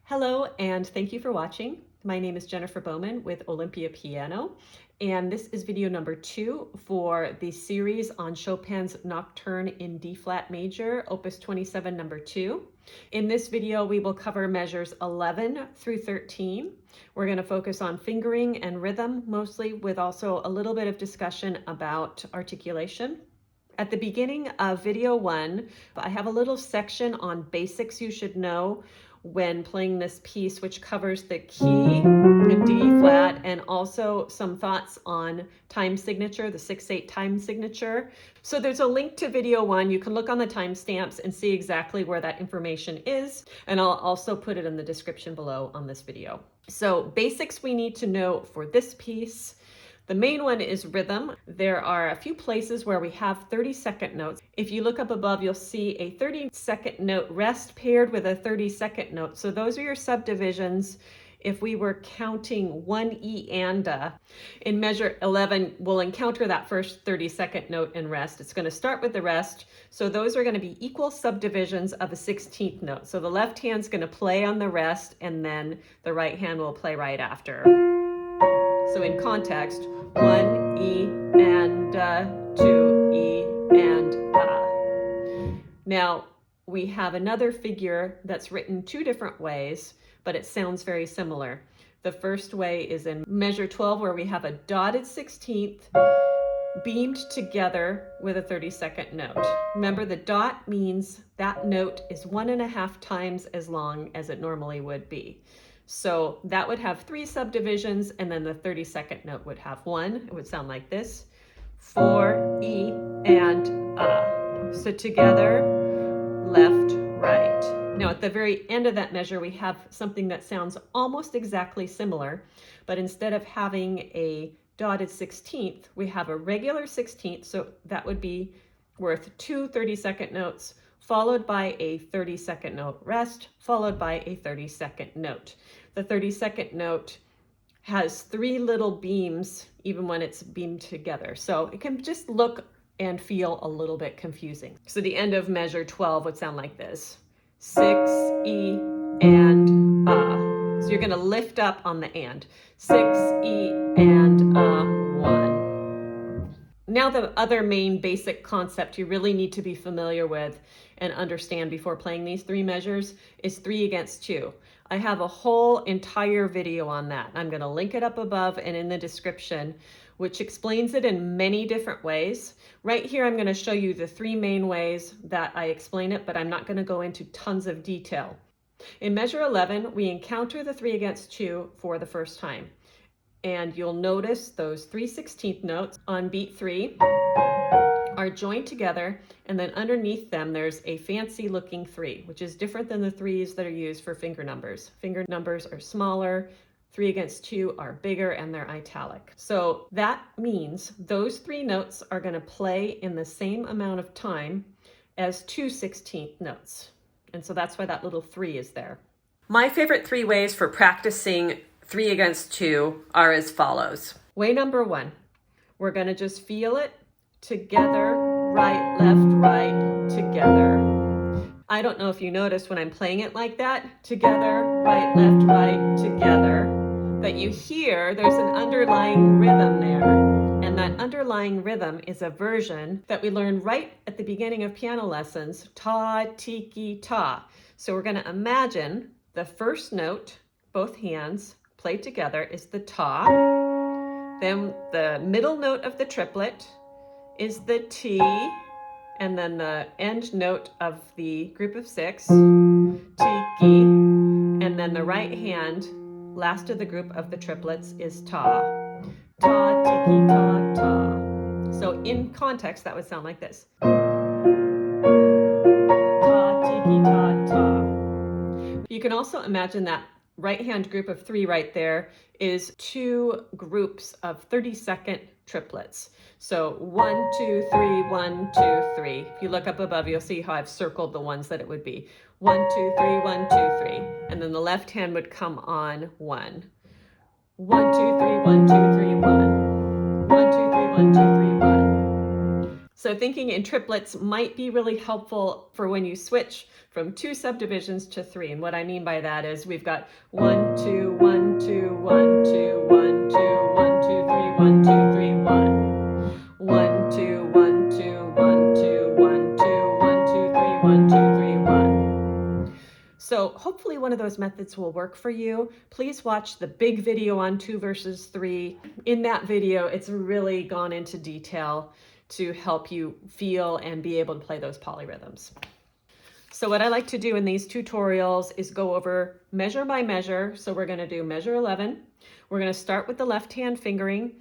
Hello, and thank you for watching. My name is Jennifer Bowman with Olympia Piano, and this is video number 2 for the series on Chopin's Nocturne in D-flat major, Opus 27, number 2. In this video, we will cover measures 11 through 13. We're going to focus on fingering and rhythm mostly, with also a little bit of discussion about articulation. At the beginning of video 1, I have a little section on basics you should know when playing this piece, which covers the key, the D flat, and also some thoughts on time signature, the 6/8 time signature. So there's a link to video 1. You can look on the timestamps and see exactly where that information is. And I'll also put it in the description below on this video. So basics we need to know for this piece. The main one is rhythm. There are a few places where we have 30-second notes. If you look up above, you'll see a 30-second note rest paired with a 30-second note. So those are your subdivisions. If we were counting 1 E and A, in measure 11, we'll encounter that first 30-second note and rest. It's going to start with the rest. So those are going to be equal subdivisions of a 16th note. So the left hand's going to play on the rest, and then the right hand will play right after. So in context, 1 E and 2 E and A. Now we have another figure that's written 2 different ways, but it sounds very similar. The first way is in measure 12, where we have a dotted 16th beamed together with a 30-second note. Remember, the dot means that note is 1.5 times as long as it normally would be. So that would have 3 subdivisions, and then the 30-second note would have 1. It would sound like this: 4 E and A. So together, left, right. Now at the very end of that measure, we have something that sounds almost exactly similar, but instead of having a dotted 16th, we have a regular 16th. So that would be worth 2 30-second notes, followed by a 30-second note rest, followed by a 30-second note. The 30-second note has 3 little beams, even when it's beamed together. So it can just look and feel a little bit confusing. So the end of measure 12 would sound like this: 6 E and A. So you're going to lift up on the and. 6 E and A, 1. Now the other main basic concept you really need to be familiar with and understand before playing these 3 measures is 3 against 2. I have a whole entire video on that. I'm going to link it up above and in the description, which explains it in many different ways. Right here, I'm going to show you the 3 main ways that I explain it, but I'm not going to go into tons of detail. In measure 11, we encounter the 3 against 2 for the first time. And you'll notice those 3/16 notes on beat 3 are joined together, and then underneath them there's a fancy looking 3, which is different than the 3s that are used for finger numbers. Finger numbers are smaller, 3 against 2 are bigger, and they're italic. So that means those 3 notes are going to play in the same amount of time as 2 16th notes. And so that's why that little 3 is there. My favorite 3 ways for practicing 3 against 2 are as follows. Way number 1, we're going to just feel it together, right, left, right, together. I don't know if you noticed when I'm playing it like that, together, right, left, right, together, that you hear there's an underlying rhythm there. And that underlying rhythm is a version that we learn right at the beginning of piano lessons, ta, tiki, ta. So we're going to imagine the first note, both hands played together, is the ta. Then the middle note of the triplet is the T, and then the end note of the group of 6, tiki, and then the right hand, last of the group of the triplets, is ta. Ta, tiki, ta, ta. So in context, that would sound like this: ta, tiki, ta, ta. You can also imagine that right hand group of 3 right there is 2 groups of 30-second triplets. So 1, 2, 3, 1, 2, 3. If you look up above, you'll see how I've circled the ones that it would be. 1, 2, 3, 1, 2, 3. And then the left hand would come on 1. 1, 2, 3, 1, 2, 3, 1. 1, 2, 3, 1, 2, 3, 1. So thinking in triplets might be really helpful for when you switch from 2 subdivisions to 3. And what I mean by that is we've got 1, 2, 1, 2, 1, 2, 1, 2, 1, 2, 3, 1, 2, 3, 1. 1, 2, 1, 2, 1, 2, 1, 2, 1, 2, 3, 1, 2, 3, 1. So hopefully one of those methods will work for you. Please watch the big video on 2 versus 3. In that video, it's really gone into detail to help you feel and be able to play those polyrhythms. So what I like to do in these tutorials is go over measure by measure. So we're going to do measure 11. We're going to start with the left hand fingering,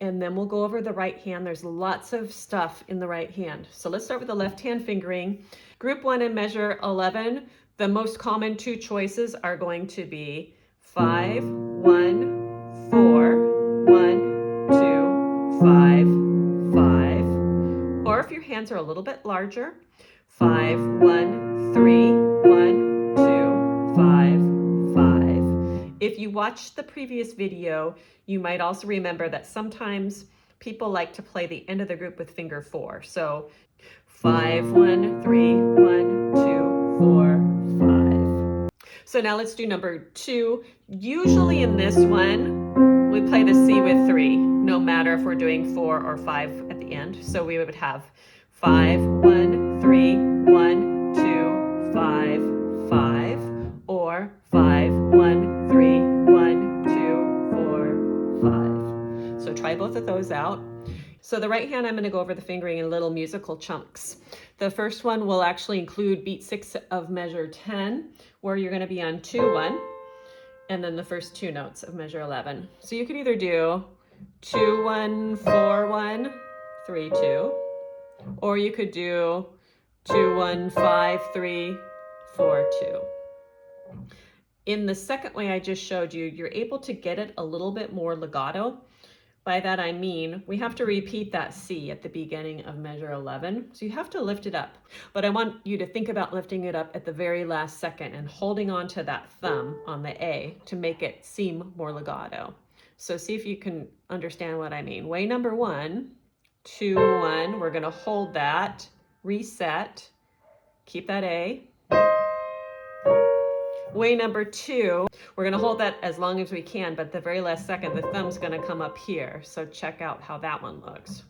and then we'll go over the right hand. There's lots of stuff in the right hand. So let's start with the left hand fingering. Group 1 in measure 11, the most common 2 choices are going to be 5, 1, 4, 1, 2, 5, 5, or if your hands are a little bit larger, 5, 1, 3, 1, 2, 5, 5. If you watched the previous video, you might also remember that sometimes people like to play the end of the group with finger 4. So 5, 1, 3, 1, 2, 4, 5. So now let's do number 2. Usually in this one, we play the C with 3, no matter if we're doing 4 or 5 at the end. So we would have 5, 1, 3, 1, 2, 5, 5, or 5, 1, 3, 1, 2, 4, 5. So try both of those out. So the right hand, I'm going to go over the fingering in little musical chunks. The first one will actually include beat 6 of measure 10, where you're going to be on 2, 1, and then the first 2 notes of measure 11. So you could either do 2, 1, 4, 1, 3, 2, or you could do 2, 1, 5, 3, 4, 2. In the second way I just showed you, you're able to get it a little bit more legato. By that I mean we have to repeat that C at the beginning of measure 11. So you have to lift it up. But I want you to think about lifting it up at the very last second and holding on to that thumb on the A to make it seem more legato. So see if you can understand what I mean. Way number 1, 2, 1, we're going to hold that, reset, keep that A. Way number 2, we're going to hold that as long as we can, but the very last second, the thumb's going to come up here. So check out how that one looks.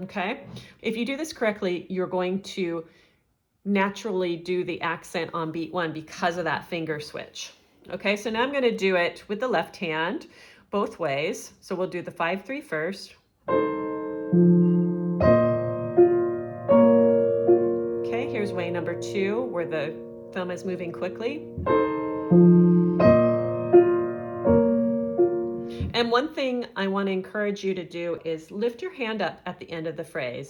Okay, if you do this correctly, you're going to naturally do the accent on beat 1 because of that finger switch. Okay, so now I'm going to do it with the left hand both ways. So we'll do the 5, 3 first. Okay, here's way number 2 where the thumb is moving quickly. And one thing I want to encourage you to do is lift your hand up at the end of the phrase.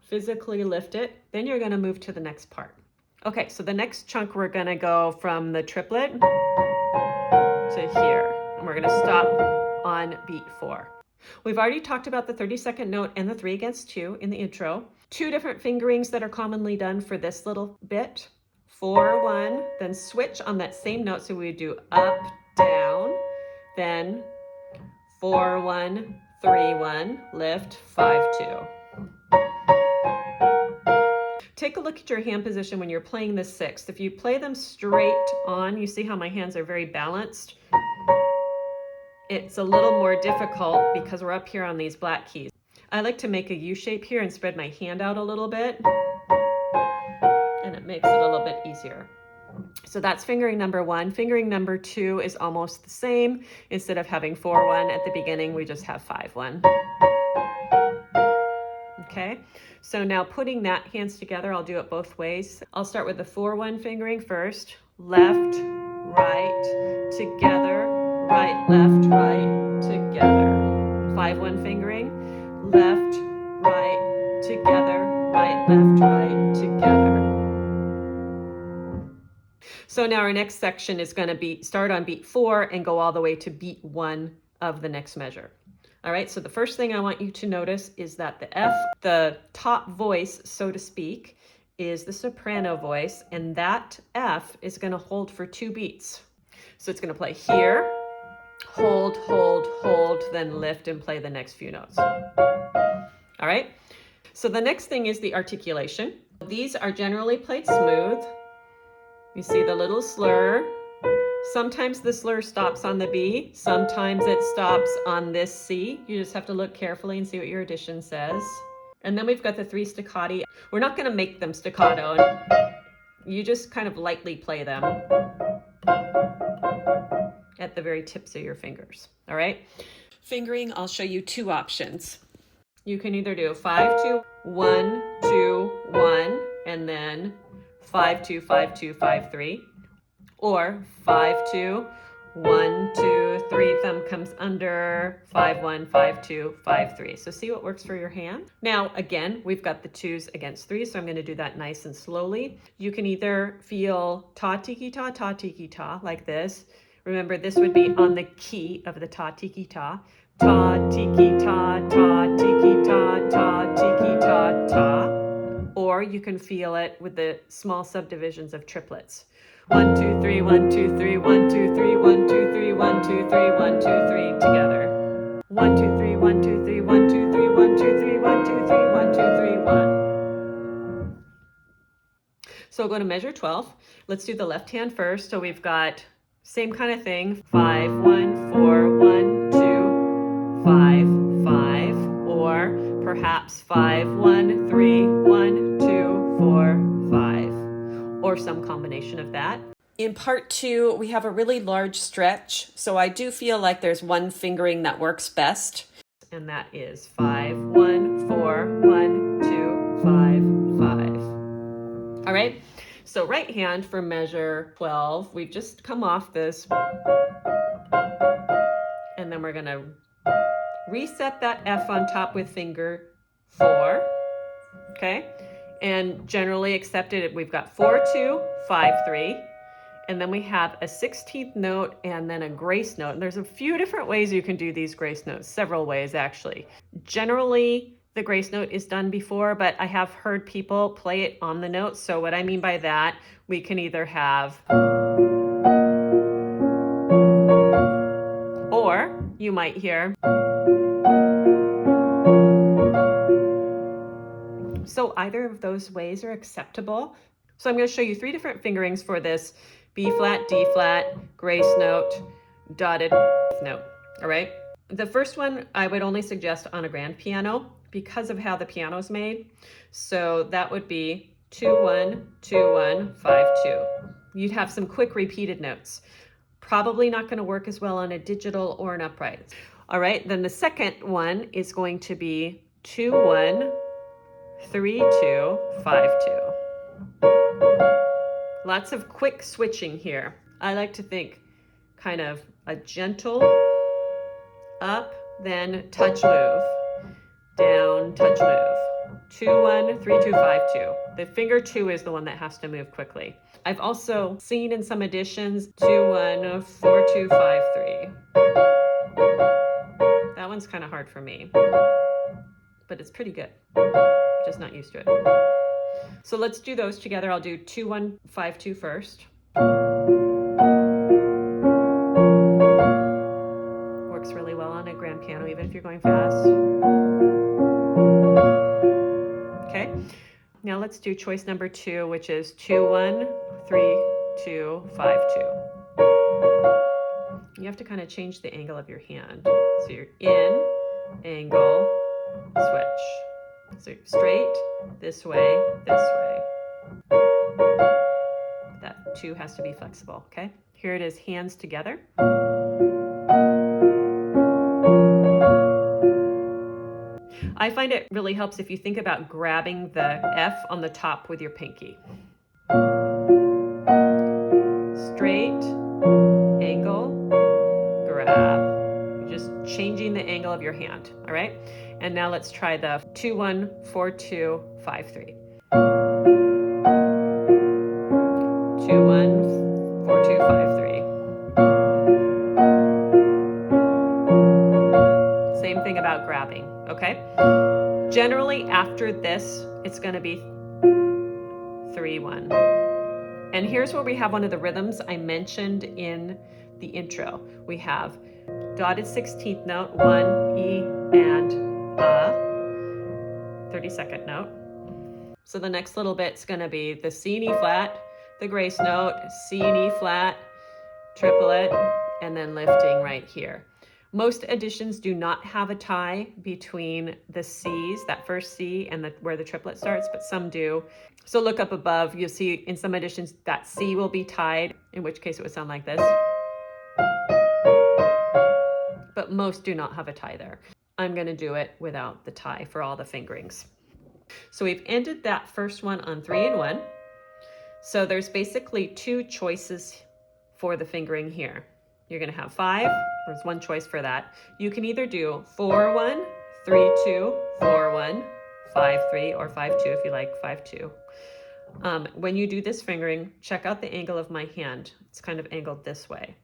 Physically lift it, then you're going to move to the next part. Okay, so the next chunk we're going to go from the triplet to here, and we're going to stop on beat 4. We've already talked about the 32nd note and the 3 against 2 in the intro. 2 different fingerings that are commonly done for this little bit. 4, 1, then switch on that same note. So we would do up, down, then 4, 1, 3, 1, lift, 5, 2. Take a look at your hand position when you're playing the 6th. If you play them straight on, you see how my hands are very balanced. It's a little more difficult because we're up here on these black keys. I like to make a U shape here and spread my hand out a little bit, and it makes it a little bit easier. So that's fingering number 1. Fingering number 2 is almost the same. Instead of having 4, 1 at the beginning, we just have 5, 1. Okay, so now putting that hands together, I'll do it both ways. I'll start with the 4, 1 fingering first. Left, right, together, right, left, right, together. 5, 1 fingering. Left, right, together, right, left, right, together. So now our next section is going to start on beat 4 and go all the way to beat 1 of the next measure. All right, so the first thing I want you to notice is that the F, the top voice, so to speak, is the soprano voice, and that F is going to hold for 2 beats. So it's going to play here, hold, hold, hold, then lift and play the next few notes. All right? So the next thing is the articulation. These are generally played smooth. You see the little slur. Sometimes the slur stops on the B. Sometimes it stops on this C. You just have to look carefully and see what your edition says. And then we've got the 3 staccati. We're not going to make them staccato. You just kind of lightly play them at the very tips of your fingers. All right? Fingering, I'll show you 2 options. You can either do 5, 2, 1, 2, 1, and then 5, 2, 5, 2, 5, 3, or 5, 2, 1, 2, 3, thumb comes under, 5, 1, 5, 2, 5, 3. So see what works for your hand. Now, again, we've got the 2s against 3s, so I'm going to do that nice and slowly. You can either feel ta tiki ta, like this. Remember, this would be on the key of the ta tiki ta. Ta tiki ta, ta tiki ta, ta tiki ta, ta. Or you can feel it with the small subdivisions of triplets. 1, 2, 3, 1, 2, 3, 1, 2, 3, 1, 2, 3, 1, 2, 3, 1, 2, 3 together. 1, 2, 3, 1, 2, 3, 1, 2, 3, 1, 2, 3, 1, 2, 3, 1, 2, 3, 1. So we're going to measure 12. Let's do the left hand first. So we've got same kind of thing. 5, 1, 4, 1, 2, 5, 5. Or perhaps 5, 1, 3, 1, 2, 4, 5. Or some combination of that. In part 2, we have a really large stretch. So I do feel like there's one fingering that works best. And that is 5, 1, 4, 1, 2, 5, 5. All right. So right hand for measure 12, we've just come off this. And then we're going to reset that F on top with finger 4. Okay. And generally accepted, we've got 4, 2, 5, 3. And then we have a 16th note and then a grace note. And there's a few different ways you can do these grace notes, several ways actually. Generally, the grace note is done before, but I have heard people play it on the note. So what I mean by that, we can either have, or you might hear. So either of those ways are acceptable. So I'm going to show you 3 different fingerings for this B flat, D flat, grace note, dotted note. All right. The first one I would only suggest on a grand piano because of how the piano is made. So that would be 2, 1, 2, 1, 5, 2. You'd have some quick repeated notes. Probably not going to work as well on a digital or an upright. All right. Then the second one is going to be 2, 1, 3, 2, 5, 2. Lots of quick switching here. I like to think kind of a gentle up, then touch move, down, touch move. 2, 1, 3, 2, 5, 2. The finger 2 is the one that has to move quickly. I've also seen in some editions 2, 1, 4, 2, 5, 3. That one's kind of hard for me, but it's pretty good. Just not used to it. So let's do those together. I'll do 2, 1, 5, 2 first. Works really well on a grand piano, even if you're going fast. Okay. Now let's do choice number 2, which is 2, 1, 3, 2, 5, 2. You have to kind of change the angle of your hand. So you're in, angle, switch. So straight, this way, this way. That 2 has to be flexible, okay? Here it is, hands together. I find it really helps if you think about grabbing the F on the top with your pinky. Straight, angle, grab. You're just changing the angle of your hand, all right? And now let's try the 2, 1, 4, 2, 5, 3. 2, 1, 4, 2, 5, 3. Same thing about grabbing, okay? Generally after this, it's going to be 3, 1. And here's where we have one of the rhythms I mentioned in the intro. We have dotted 16th note, 1, E, and A, 32nd note. So the next little bit's gonna be the C and E flat, the grace note, C and E flat, triplet, and then lifting right here. Most editions do not have a tie between the C's, that first C, and where the triplet starts, but some do. So look up above, you'll see in some editions that C will be tied, in which case it would sound like this. But most do not have a tie there. I'm gonna do it without the tie for all the fingerings. So we've ended that first one on 3 and 1. So there's basically 2 choices for the fingering here. You're gonna have 5, there's 1 choice for that. You can either do 4-1, 3-2, 4-1, 5-3, or 5-2 if you like 5-2. When you do this fingering, check out the angle of my hand. It's kind of angled this way,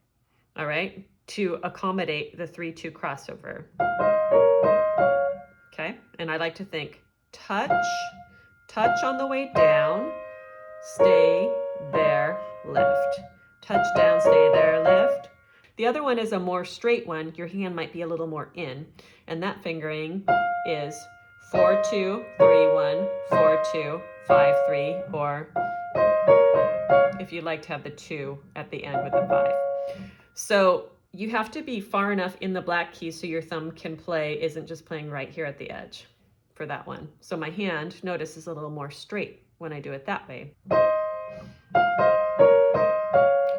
all right, to accommodate the 3-2 crossover. Okay, and I like to think touch on the way down, stay there, lift. Touch down, stay there, lift. The other one is a more straight one. Your hand might be a little more in, and that fingering is 4-2, 3-1, 4-2, 5-3, or if you'd like to have the 2 at the end with the 5. So you have to be far enough in the black key so your thumb can play, isn't just playing right here at the edge for that one. So my hand, notice, is a little more straight when I do it that way.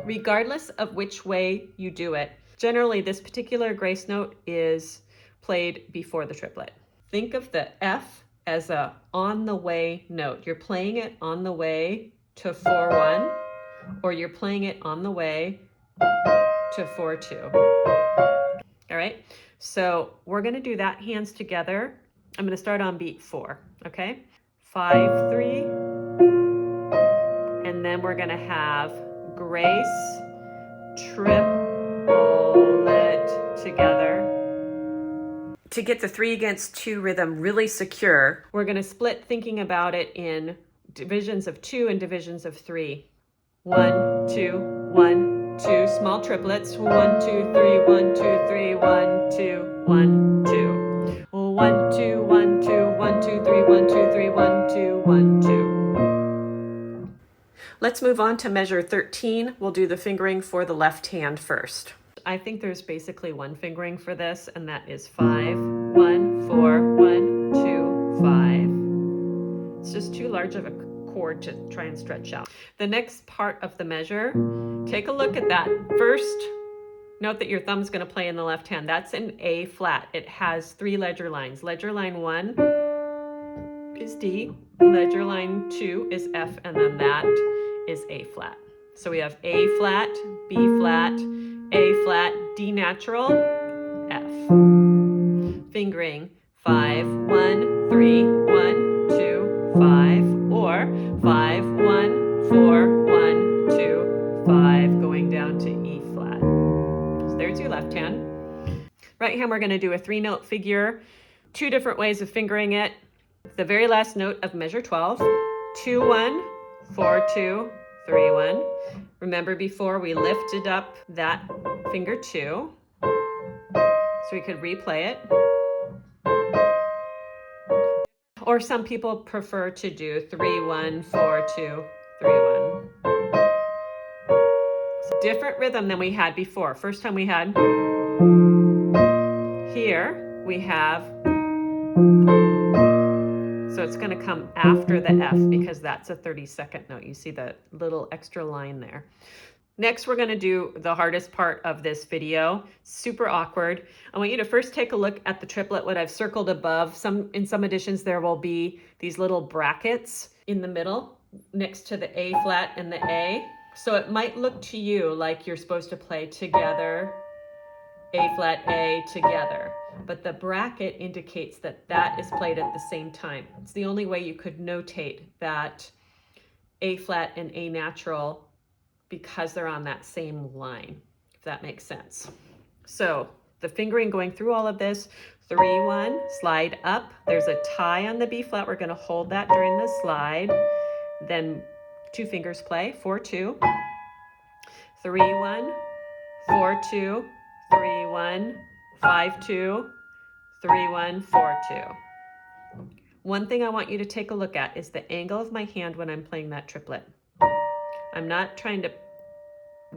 Regardless of which way you do it, generally this particular grace note is played before the triplet. Think of the F as a on the way note. You're playing it on the way to 4-1, or you're playing it on the way to 4-2. All right, so we're gonna do that hands together. I'm gonna start on beat 4, okay? 5-3, and then we're gonna have grace, triplet together. To get the 3 against 2 rhythm really secure, we're gonna split thinking about it in divisions of 2 and divisions of 3. 1, 2, 1, 2, small triplets. 1, 2, 3, 1, 2, 3, 1, 2, 1, 2. 1, 2, 1, 2, 1, 2, 3, 1, 2, 3, 1, 2, 1, 2. Let's move on to measure 13. We'll do the fingering for the left hand first. I think there's basically 1 fingering for this, and that is 5, 1, 4, 1, 2, 5. It's just too large of a chord to try and stretch out. The next part of the measure, take a look at that first note that your thumb's going to play in the left hand. That's an A flat. It has 3 ledger lines. Ledger line 1 is D, ledger line 2 is F, and then that is A flat. So we have A flat, B flat, A flat, D natural, F. Fingering 5, 1, 3, 1, 2, 5, or 5, 1, 4, 1, 2, 5, going down to E flat. So there's your left hand. Right hand, we're going to do a 3-note figure. 2 different ways of fingering it. The very last note of measure 12, 2, 1, 4, 2, 3, 1. Remember before we lifted up that finger 2, so we could replay it. Or some people prefer to do 3, 1, 4, 2, 3, 1. It's a different rhythm than we had before. First time we had, here we have, so it's going to come after the F because that's a 32nd note. You see the little extra line there. Next, we're going to do the hardest part of this video. Super awkward. I want you to first take a look at the triplet, what I've circled above. In some editions, there will be these little brackets in the middle next to the A flat and the A. So it might look to you like you're supposed to play together, A flat, A together. But the bracket indicates that that is played at the same time. It's the only way you could notate that A flat and A natural because they're on that same line, if that makes sense. So the fingering going through all of this, 3, 1, slide up. There's a tie on the B flat. We're going to hold that during the slide. Then 2 fingers play, 4, 2, 3, 1, 4, 2, 3, 1, 5-2, 3-1, 4-2. One thing I want you to take a look at is the angle of my hand when I'm playing that triplet. I'm not trying to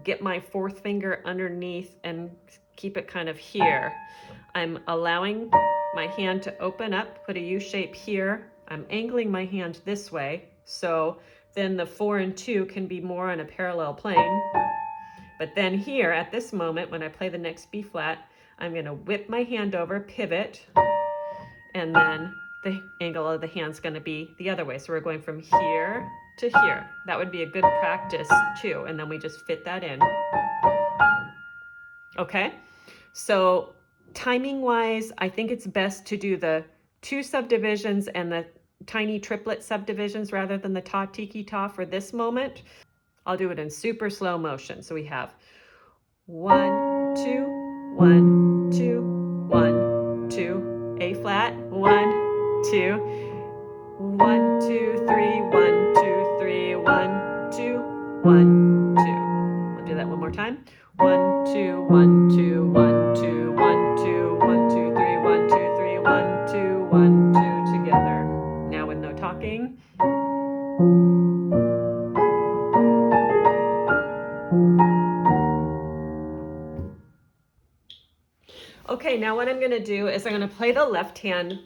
get my fourth finger underneath and keep it kind of here. I'm allowing my hand to open up, put a U shape here. I'm angling my hand this way, so then the 4 and 2 can be more on a parallel plane. But then here, at this moment, when I play the next B flat, I'm going to whip my hand over, pivot, and then the angle of the hand's going to be the other way. So we're going from here to here. That would be a good practice too, and then we just fit that in. Okay, so timing wise, I think it's best to do the 2 subdivisions and the tiny triplet subdivisions rather than the ta tiki ta for this moment. I'll do it in super slow motion. So we have 1, 2, 1, 2, 1, 2, A flat, 1, 2, 1, 2, 3, 1, 2, 3, 1, 2, 1, 2. I'll do that one more time. 1, 2, 1, 2, 1, 2, 1, 2, 1, 2, 3, 1, 2, 3, 1, 2, 1, 2 together. Now with no talking. Okay, now what I'm going to do is I'm going to play the left hand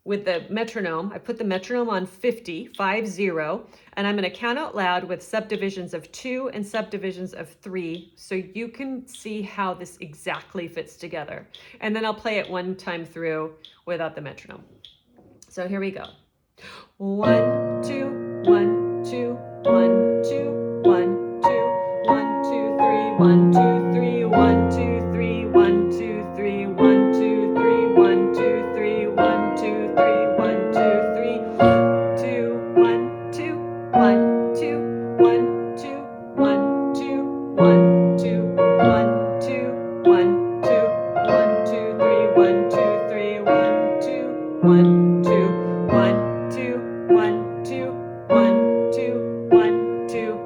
with the metronome. I put the metronome on 50, 5-0, and I'm going to count out loud with subdivisions of 2 and subdivisions of 3 so you can see how this exactly fits together. And then I'll play it one time through without the metronome. So here we go. 1, 2, 1, 2, 1, 2, 1, 2, 1, 2, 3, 1, 2, 3, 1, 2, 3, 1, 2, 3, 1, 2, 3, 1, 2, 3, 1, 2, 3, 1, 2, 3, 2, 1, 2, 1, 2, 1, 2, 1, 2, 1, 2, 1, 2, 1, 2, 1, 2, 3, 1, 2, 3, 1, 2, 1, 2, 1, 2, 1, 2, 1, 2, 1, 2, 1, 2,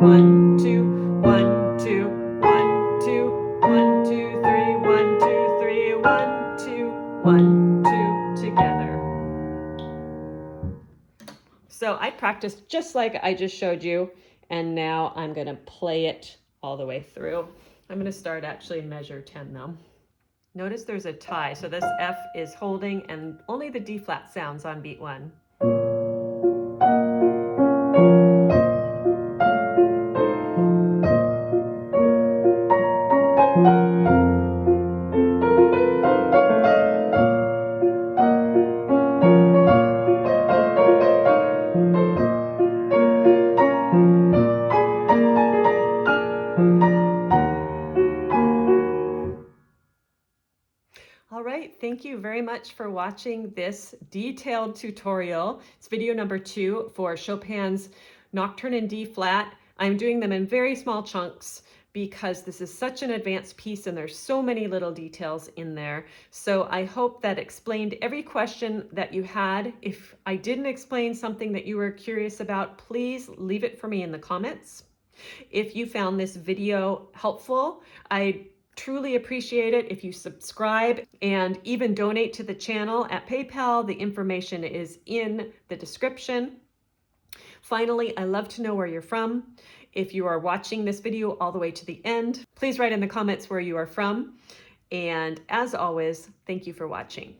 1, 2, 1, 2, 1, 2, 1, 2, 3, 1, 2, 3, 1, 2, 1, 2 together. So I practiced just like I just showed you, and now I'm going to play it all the way through. I'm going to start actually in measure 10 though. Notice there's a tie, so this F is holding and only the D flat sounds on beat 1. All right, thank you very much for watching this detailed tutorial. It's video number 2 for Chopin's Nocturne in D flat. I'm doing them in very small chunks because this is such an advanced piece and there's so many little details in there. So I hope that explained every question that you had. If I didn't explain something that you were curious about, please leave it for me in the comments. If you found this video helpful, I truly appreciate it if you subscribe and even donate to the channel at PayPal. The information is in the description. Finally, I love to know where you're from. If you are watching this video all the way to the end, please write in the comments where you are from. And as always, thank you for watching.